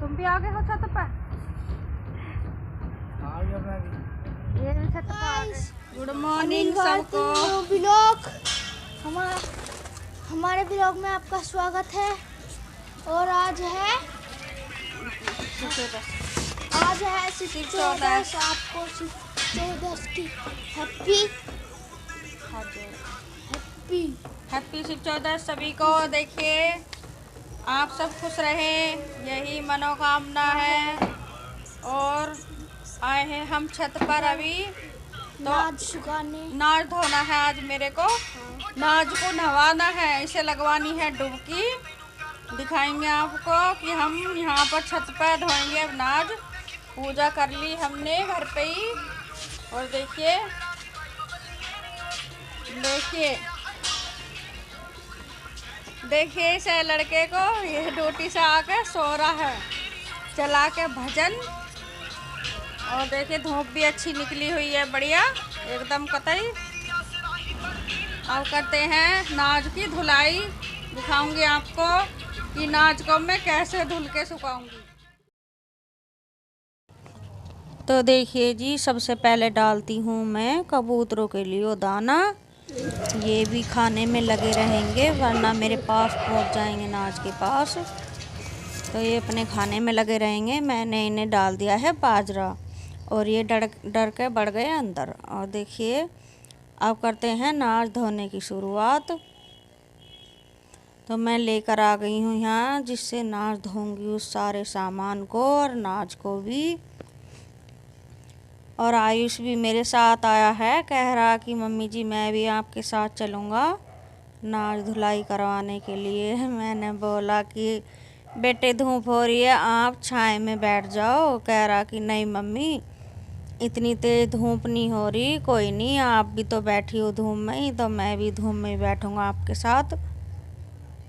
तुम भी आ गए हो छत पर? ये भी छत पर आ गए। गुड मॉर्निंग सबको। ब्लॉग हमारे ब्लॉग में आपका स्वागत है। और आज है शिव चौदस। आपको शिव चौदस की हैप्पी शिव चौदस सभी को। देखिए आप सब खुश रहे, यही मनोकामना है। और आए हैं हम छत पर अभी, तो नाच धोना है आज मेरे को। नाच को नहवाना है, इसे लगवानी है डुबकी। दिखाएंगे आपको कि हम यहाँ पर छत पर धोएंगे अब नाच। पूजा कर ली हमने घर पे ही। और देखिए देखिए देखिए इस लड़के को, ये ड्यूटी से आकर सो रहा है चला के भजन। और देखिए धूप भी अच्छी निकली हुई है, बढ़िया एकदम कतई। अब करते हैं नाज की धुलाई। दिखाऊंगी आपको कि नाज को मैं कैसे धुल के सुखाऊंगी। तो देखिए जी, सबसे पहले डालती हूँ मैं कबूतरों के लिए दाना। ये भी खाने में लगे रहेंगे वरना मेरे पास पहुँच जाएंगे नाज के पास, तो ये अपने खाने में लगे रहेंगे। मैंने इन्हें डाल दिया है बाजरा और ये डर के बढ़ गए अंदर। और देखिए अब करते हैं नाज धोने की शुरुआत। तो मैं लेकर आ गई हूँ यहाँ, जिससे नाज धोऊंगी उस सारे सामान को और नाज को भी। और आयुष भी मेरे साथ आया है, कह रहा कि मम्मी जी मैं भी आपके साथ चलूँगा नाज धुलाई करवाने के लिए। मैंने बोला कि बेटे धूप हो रही है, आप छाए में बैठ जाओ। कह रहा कि नहीं मम्मी इतनी तेज धूप नहीं हो रही, कोई नहीं आप भी तो बैठी हो धूप में ही, तो मैं भी धूप में ही बैठूँगा आपके साथ।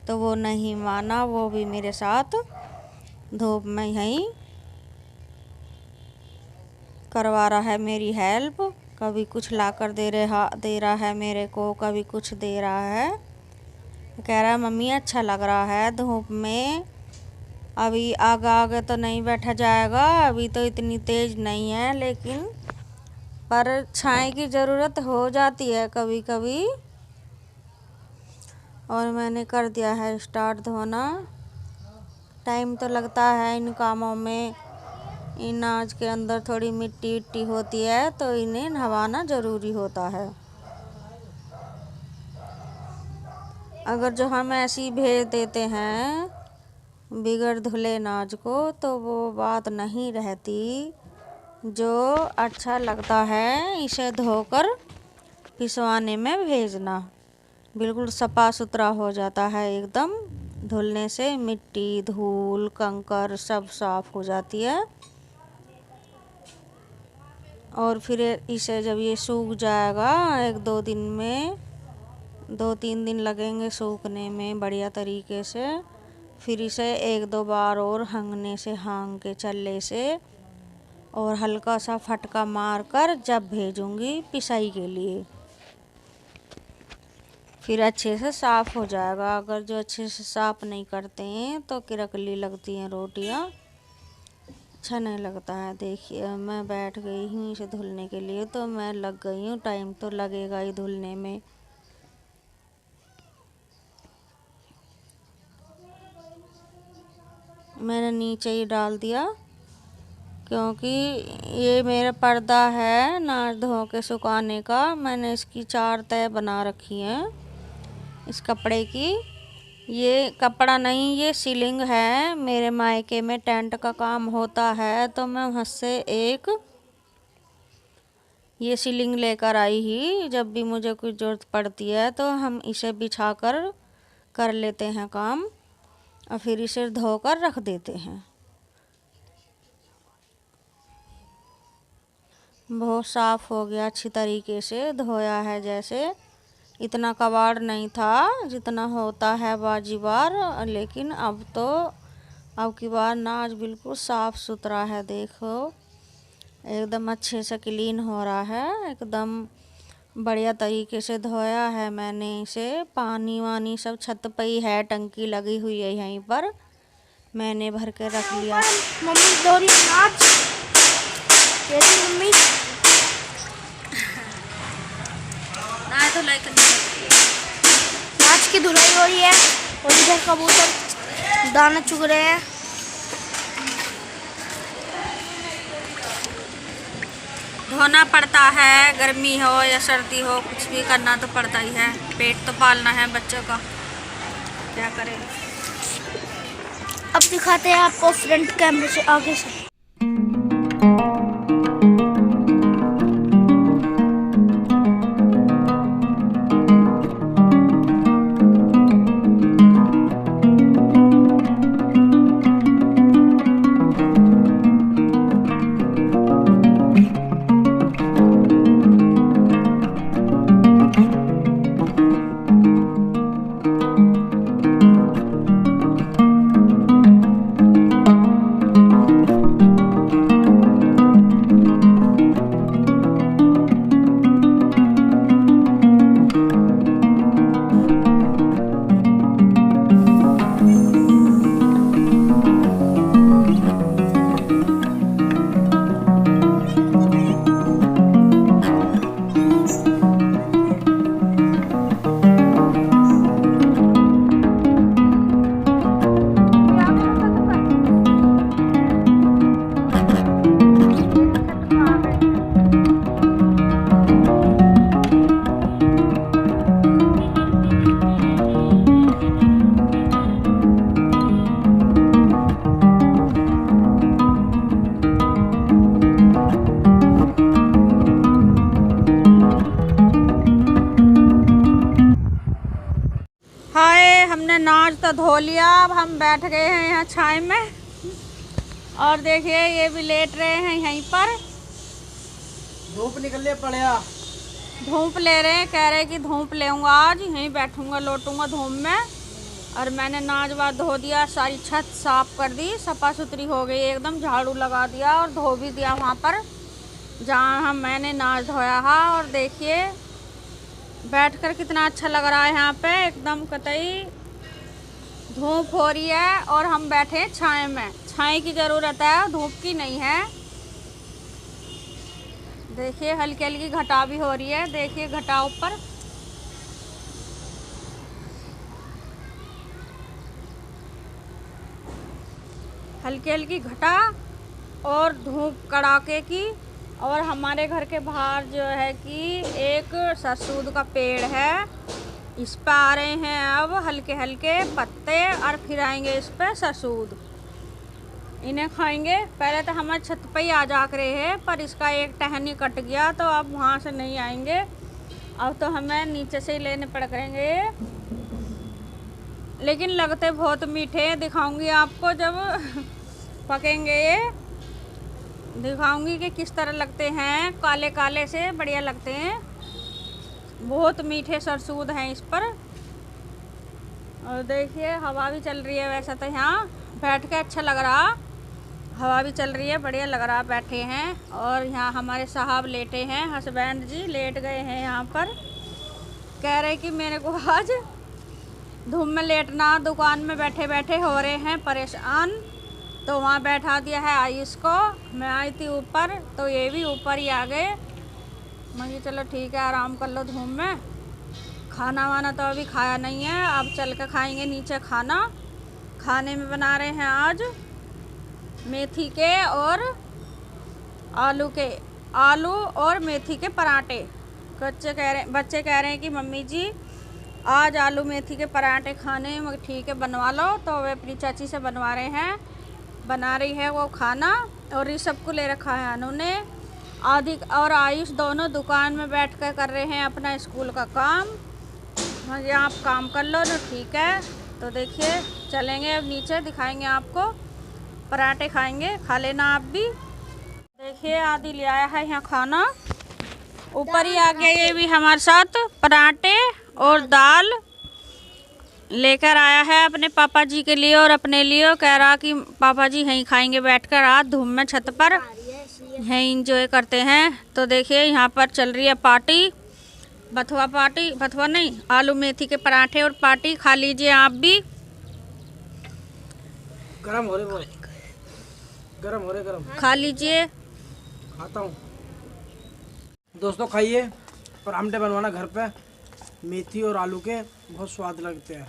तो वो नहीं माना, वो भी मेरे साथ धूप में यहीं करवा रहा है मेरी हेल्प। कभी कुछ लाकर दे रहा है मेरे को, कभी कुछ दे रहा है। कह रहा है मम्मी अच्छा लग रहा है धूप में, अभी आगे तो नहीं बैठा जाएगा, अभी तो इतनी तेज नहीं है, लेकिन पर छाए की ज़रूरत हो जाती है कभी कभी। और मैंने कर दिया है स्टार्ट धोना। टाइम तो लगता है इन कामों में, इन नाज के अंदर थोड़ी मिट्टी विट्टी होती है, तो इन्हें नहवाना ज़रूरी होता है। अगर जो हम ऐसे ही भेज देते हैं बिगड़ धुले नाज को, तो वो बात नहीं रहती। जो अच्छा लगता है इसे धोकर पिसवाने में भेजना, बिल्कुल सफा सुथरा हो जाता है एकदम। धुलने से मिट्टी धूल कंकर सब साफ हो जाती है। और फिर इसे जब ये सूख जाएगा, 1-2 दिन में, 2-3 दिन लगेंगे सूखने में बढ़िया तरीके से। फिर इसे 1-2 बार और हंगने से हाँग के चल्ले से और हल्का सा फटका मारकर जब भेजूंगी पिसाई के लिए, फिर अच्छे से साफ़ हो जाएगा। अगर जो अच्छे से साफ़ नहीं करते हैं तो किरकली लगती हैं रोटियां, अच्छा नहीं लगता है। देखिए मैं बैठ गई हूँ इसे धुलने के लिए, तो मैं लग गई हूँ, टाइम तो लगेगा ही धुलने में। मैंने नीचे ही डाल दिया क्योंकि ये मेरा पर्दा है नाच धो के सुखाने का। मैंने इसकी 4 तय बना रखी हैं इस कपड़े की। ये कपड़ा नहीं, ये सीलिंग है। मेरे मायके में टेंट का काम होता है, तो मैं वहाँ से एक ये सीलिंग लेकर आई ही। जब भी मुझे कुछ ज़रूरत पड़ती है तो हम इसे बिछा कर लेते हैं काम, और फिर इसे धोकर रख देते हैं। बहुत साफ़ हो गया, अच्छी तरीके से धोया है। जैसे इतना कबाड़ नहीं था जितना होता है बाजी बार, लेकिन अब की बार नाज बिल्कुल साफ़ सुथरा है। देखो एकदम अच्छे से क्लीन हो रहा है, एकदम बढ़िया तरीके से धोया है मैंने इसे। पानी वानी सब छत पे ही है, टंकी लगी हुई है यहीं पर, मैंने भर के रख लिया। मम्मी धो रही है नाच। कैसी मम्मी? तो लाइक नाच की धुलाई हो रही है और इधर कबूतर दाना चुग रहे हैं। धोना पड़ता है, गर्मी हो या सर्दी हो, कुछ भी करना तो पड़ता ही है। पेट तो पालना है बच्चों का, क्या करें। अब दिखाते हैं आपको फ्रंट कैमरे से आगे से। हमने नाच तो धो लिया, अब हम बैठ गए हैं यहाँ छाए में। और देखिए ये भी लेट रहे हैं यहीं पर। धूप निकलने पड़ेगा। धूप ले रहे हैं, कह रहे कि धूप लेऊंगा आज, यहीं बैठूंगा लोटूंगा धूप में। और मैंने नाच बात धो दिया, सारी छत साफ कर दी, सफा सुथरी हो गई एकदम, झाड़ू लगा दिया और धो भी दिया वहाँ पर जहाँ मैंने नाच धोया था। और देखिए बैठकर कितना अच्छा लग रहा है यहाँ पे, एकदम कतई धूप हो रही है और हम बैठे छाए में। छाए की ज़रूरत है, धूप की नहीं है। देखिए हल्की हल्की घटा भी हो रही है, देखिए घटा ऊपर। हल्की हल्की घटा और धूप कड़ाके की। और हमारे घर के बाहर जो है कि एक सरसूद का पेड़ है, इस पर आ रहे हैं अब हल्के हल्के पत्ते और फिर आएंगे इस पर सरसूद, इन्हें खाएंगे। पहले तो हमारे छत पे ही आ जा रहे हैं, पर इसका एक टहनी कट गया तो अब वहाँ से नहीं आएंगे, अब तो हमें नीचे से ही लेने पड़ेंगे। लेकिन लगते बहुत मीठे हैं, दिखाऊंगी आपको जब पकेंगे ये, दिखाऊंगी कि किस तरह लगते हैं। काले काले से बढ़िया लगते हैं, बहुत मीठे सरसूद हैं इस पर। और देखिए हवा भी चल रही है, वैसे तो यहाँ बैठ के अच्छा लग रहा, हवा भी चल रही है, बढ़िया लग रहा, बैठे हैं। और यहाँ हमारे साहब लेटे हैं, हस्बैंड जी लेट गए हैं यहाँ पर, कह रहे कि मेरे को आज धूप में लेटना, दुकान में बैठे बैठे हो रहे हैं परेशान। तो वहाँ बैठा दिया है आयुष को, मैं आई थी ऊपर तो ये भी ऊपर ही आ गए। मैं चलो ठीक है आराम कर लो धूप में। खाना वाना तो अभी खाया नहीं है, अब चल के खाएंगे नीचे खाना। खाने में बना रहे हैं आज मेथी के और आलू और मेथी के पराठे। बच्चे कह रहे हैं कि मम्मी जी आज आलू मेथी के पराठे खाने, मगर ठीक है बनवा लो। तो वे अपनी चाची से बनवा रहे हैं, बना रही है वो खाना। और ये सबको ले रखा है उन्होंने, आदि और आयुष दोनों दुकान में बैठ कर रहे हैं अपना स्कूल का काम। मुझे आप काम कर लो ना, ठीक है। तो देखिए चलेंगे अब नीचे, दिखाएंगे आपको, पराठे खाएंगे, खा लेना आप भी। देखिए आदि ले आया है यहाँ खाना, ऊपर ही आ गया ये भी हमारे साथ। पराठे और दाल लेकर आया है अपने पापा जी के लिए और अपने लिए। कह रहा कि पापा जी यहीं खाएंगे बैठकर, रात धूप में छत पर यहीं इंजॉय करते हैं। तो देखिए यहाँ पर चल रही है पार्टी, बथुआ नहीं, आलू मेथी के पराठे और पार्टी, खा लीजिए आप भी। गरम हो रहे वो, गरम हो रहे गरम। खा लीजिए। खाता हूँ। दोस्तों खाइए, और आमटे बनवाना घर पे, मेथी और आलू के, बहुत स्वाद लगते हैं।